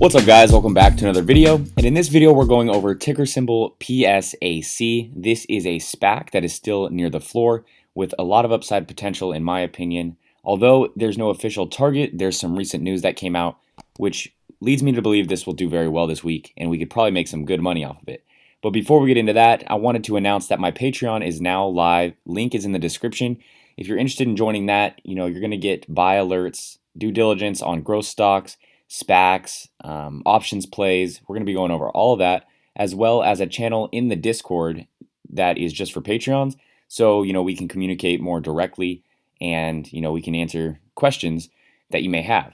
What's up guys, welcome back to another video, and in this video we're going over ticker symbol PSAC. This is a SPAC that is still near the floor with a lot of upside potential in my opinion. Although there's no official target, there's some recent news that came out which leads me to believe this will do very well this week and we could probably make some good money off of it. But before we get into that, I wanted to announce that my Patreon is now live. Link is in the description. If you're interested in joining that, you're going to get buy alerts, due diligence on growth stocks, SPACs, options plays. We're going to be going over all of that, as well as a channel in the Discord that is just for Patreons. So, we can communicate more directly and, we can answer questions that you may have.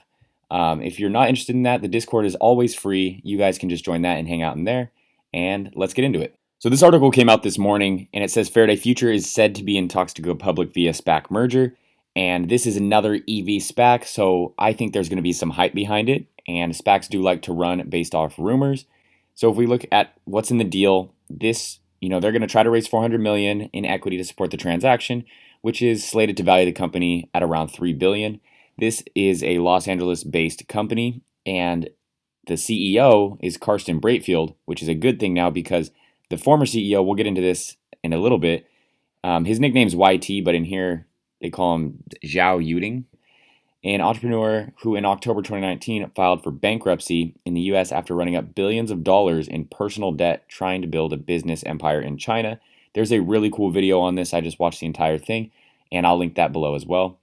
If you're not interested in that, the Discord is always free. You guys can just join that and hang out in there. And let's get into it. So this article came out this morning and it says Faraday Future is said to be in talks to go public via SPAC merger. And this is another EV SPAC, so I think there's going to be some hype behind it, and SPACs do like to run based off rumors. So if we look at what's in the deal, this, they're going to try to raise $400 million in equity to support the transaction, which is slated to value the company at around $3 billion. This is a Los Angeles-based company, and the CEO is Karsten Breitfeld, which is a good thing now because the former CEO, we'll get into this in a little bit, his nickname's YT, but in here, they call him Zhao Yuding, an entrepreneur who in October 2019 filed for bankruptcy in the US after running up billions of dollars in personal debt trying to build a business empire in China. There's a really cool video on this. I just watched the entire thing, and I'll link that below as well.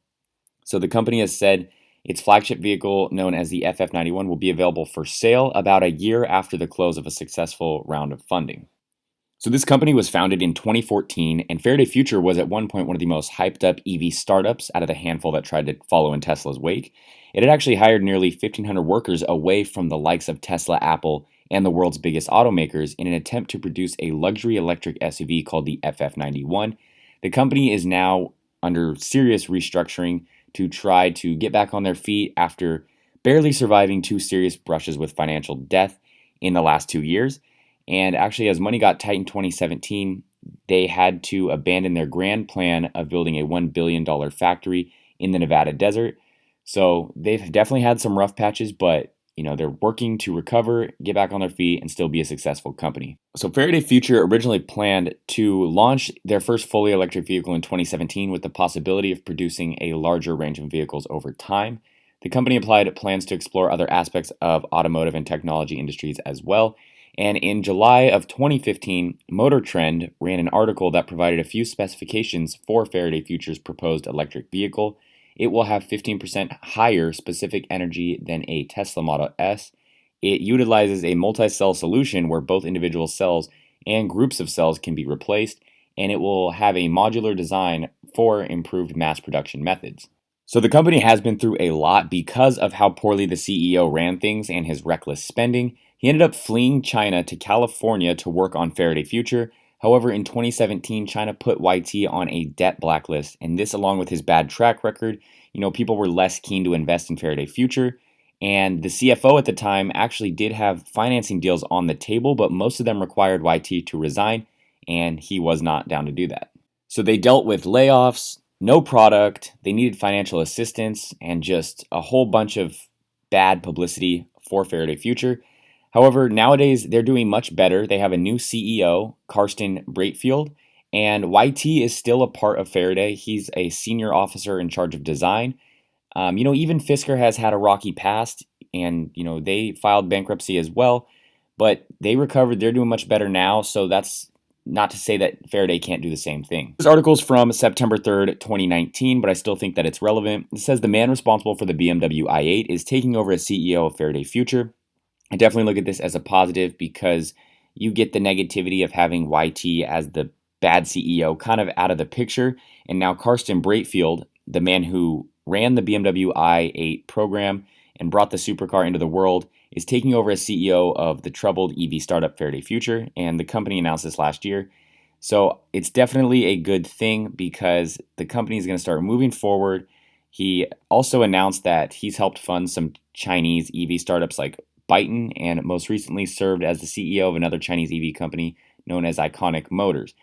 So the company has said its flagship vehicle, known as the FF91, will be available for sale about a year after the close of a successful round of funding. So this company was founded in 2014, and Faraday Future was at one point one of the most hyped up EV startups out of the handful that tried to follow in Tesla's wake. It had actually hired nearly 1,500 workers away from the likes of Tesla, Apple, and the world's biggest automakers in an attempt to produce a luxury electric SUV called the FF91. The company is now under serious restructuring to try to get back on their feet after barely surviving two serious brushes with financial death in the last 2 years. And actually, as money got tight in 2017, they had to abandon their grand plan of building a $1 billion factory in the Nevada desert. So they've definitely had some rough patches, but they're working to recover, get back on their feet, and still be a successful company. So Faraday Future originally planned to launch their first fully electric vehicle in 2017 with the possibility of producing a larger range of vehicles over time. The company applied plans to explore other aspects of automotive and technology industries as well. And in July of 2015, Motor Trend ran an article that provided a few specifications for Faraday Future's proposed electric vehicle. It will have 15% higher specific energy than a Tesla Model S. It utilizes a multi-cell solution where both individual cells and groups of cells can be replaced, and it will have a modular design for improved mass production methods. So the company has been through a lot because of how poorly the CEO ran things and his reckless spending. He ended up fleeing China to California to work on Faraday Future. However, in 2017, China put YT on a debt blacklist, and this, along with his bad track record, people were less keen to invest in Faraday Future. And the CFO at the time actually did have financing deals on the table, but most of them required YT to resign, and he was not down to do that. So they dealt with layoffs, no product, they needed financial assistance, and just a whole bunch of bad publicity for Faraday Future. However, nowadays they're doing much better. They have a new CEO, Karsten Breitfeld, and YT is still a part of Faraday. He's a senior officer in charge of design. Even Fisker has had a rocky past, and they filed bankruptcy as well, but they recovered. They're doing much better now, so that's not to say that Faraday can't do the same thing. This article is from September 3rd, 2019, but I still think that it's relevant. It says the man responsible for the BMW i8 is taking over as CEO of Faraday Future. I definitely look at this as a positive because you get the negativity of having YT as the bad CEO kind of out of the picture. And now Karsten Breitfeld, the man who ran the BMW i8 program and brought the supercar into the world, is taking over as CEO of the troubled EV startup Faraday Future. And the company announced this last year. So it's definitely a good thing because the company is going to start moving forward. He also announced that he's helped fund some Chinese EV startups like Byton, and most recently served as the CEO of another Chinese EV company known as Iconic Motors.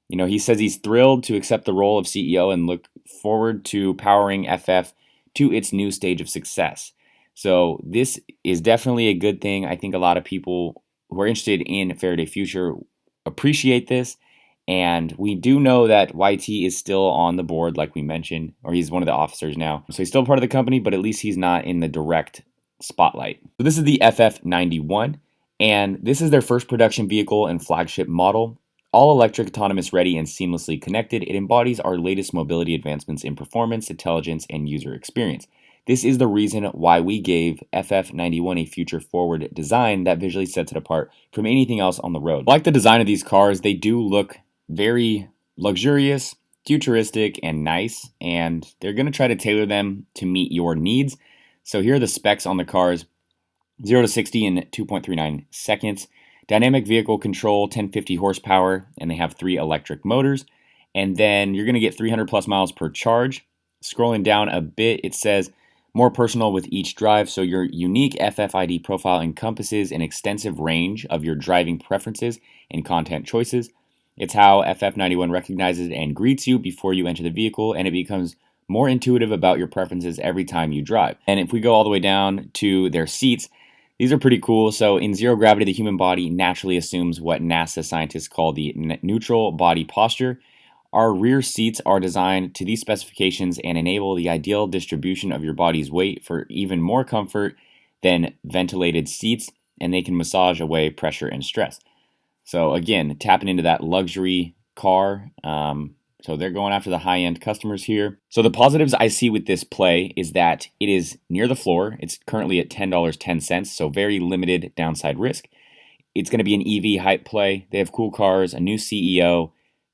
He says he's thrilled to accept the role of CEO and look forward to powering FF to its new stage of success. So this is definitely a good thing. I think a lot of people who are interested in Faraday Future appreciate this. And we do know that YT is still on the board, like we mentioned, or he's one of the officers now. So he's still part of the company, but at least he's not in the direct spotlight. So this is the FF91, and this is their first production vehicle and flagship model. All electric, autonomous ready, and seamlessly connected, it embodies our latest mobility advancements in performance, intelligence, and user experience. This is the reason why we gave FF91 a future-forward design that visually sets it apart from anything else on the road. Like the design of these cars, they do look very luxurious, futuristic, and nice, and they're going to try to tailor them to meet your needs. So here are the specs on the cars: 0 to 60 in 2.39 seconds. Dynamic vehicle control, 1050 horsepower, and they have 3 electric motors. And then you're going to get 300 plus miles per charge. Scrolling down a bit, it says more personal with each drive. So your unique FFID profile encompasses an extensive range of your driving preferences and content choices. It's how FF91 recognizes and greets you before you enter the vehicle, and it becomes more intuitive about your preferences every time you drive. And if we go all the way down to their seats, these are pretty cool. So in zero gravity, the human body naturally assumes what NASA scientists call the neutral body posture. Our rear seats are designed to these specifications and enable the ideal distribution of your body's weight for even more comfort than ventilated seats, and they can massage away pressure and stress. So again, tapping into that luxury car. So they're going after the high-end customers here. So the positives I see with this play is that it is near the floor. It's currently at $10.10, so very limited downside risk. It's going to be an EV hype play. They have cool cars, a new CEO,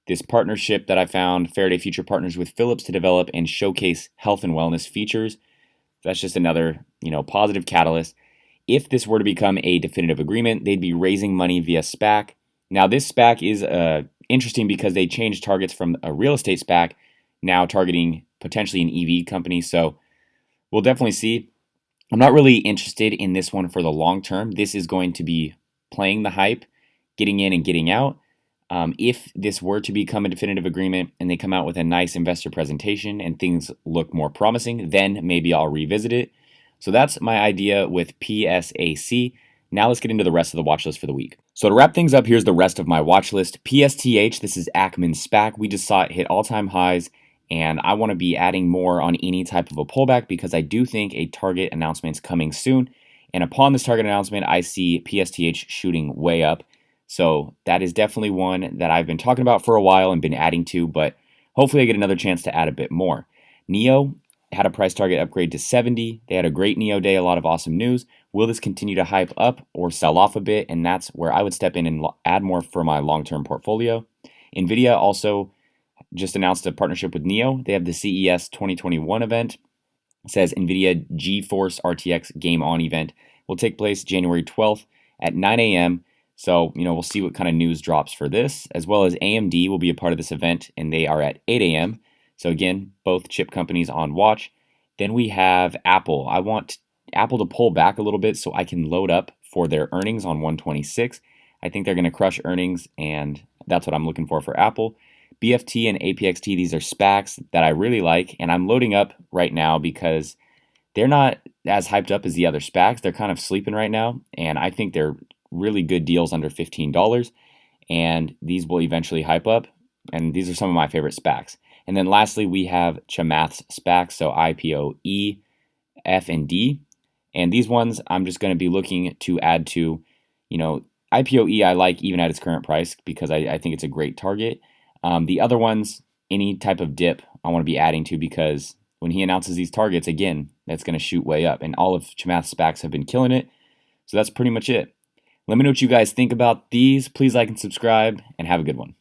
this partnership that I found, Faraday Future partners with Philips to develop and showcase health and wellness features. That's just another, positive catalyst. If this were to become a definitive agreement, they'd be raising money via SPAC. Now, this SPAC is interesting because they changed targets from a real estate SPAC, now targeting potentially an EV company. So we'll definitely see. I'm not really interested in this one for the long term. This is going to be playing the hype, getting in and getting out. If this were to become a definitive agreement and they come out with a nice investor presentation and things look more promising, then maybe I'll revisit it. So that's my idea with PSAC. Now let's get into the rest of the watch list for the week. So to wrap things up, here's the rest of my watch list. PSTH, this is Ackman's SPAC. We just saw it hit all-time highs, and I want to be adding more on any type of a pullback because I do think a target announcement is coming soon. And upon this target announcement, I see PSTH shooting way up. So that is definitely one that I've been talking about for a while and been adding to, but hopefully I get another chance to add a bit more. NIO had a price target upgrade to 70. They had a great NIO day, a lot of awesome news. Will this continue to hype up or sell off a bit? And that's where I would step in and add more for my long-term portfolio. NVIDIA also just announced a partnership with NIO. They have the CES 2021 event. It says NVIDIA GeForce RTX Game On event will take place January 12th at 9 a.m. So, we'll see what kind of news drops for this, as well as AMD will be a part of this event, and they are at 8 a.m. So again, both chip companies on watch. Then we have Apple. I want Apple to pull back a little bit so I can load up for their earnings on 126. I think they're going to crush earnings, and that's what I'm looking for Apple. BFT and APXT, these are SPACs that I really like, and I'm loading up right now because they're not as hyped up as the other SPACs. They're kind of sleeping right now, and I think they're really good deals under $15, and these will eventually hype up, and these are some of my favorite SPACs. And then lastly, we have Chamath's SPAC, so IPOE, F, and D. And these ones I'm just going to be looking to add to. IPOE I like even at its current price because I think it's a great target. The other ones, any type of dip I want to be adding to because when he announces these targets, again, that's going to shoot way up. And all of Chamath's SPACs have been killing it. So that's pretty much it. Let me know what you guys think about these. Please like and subscribe, and have a good one.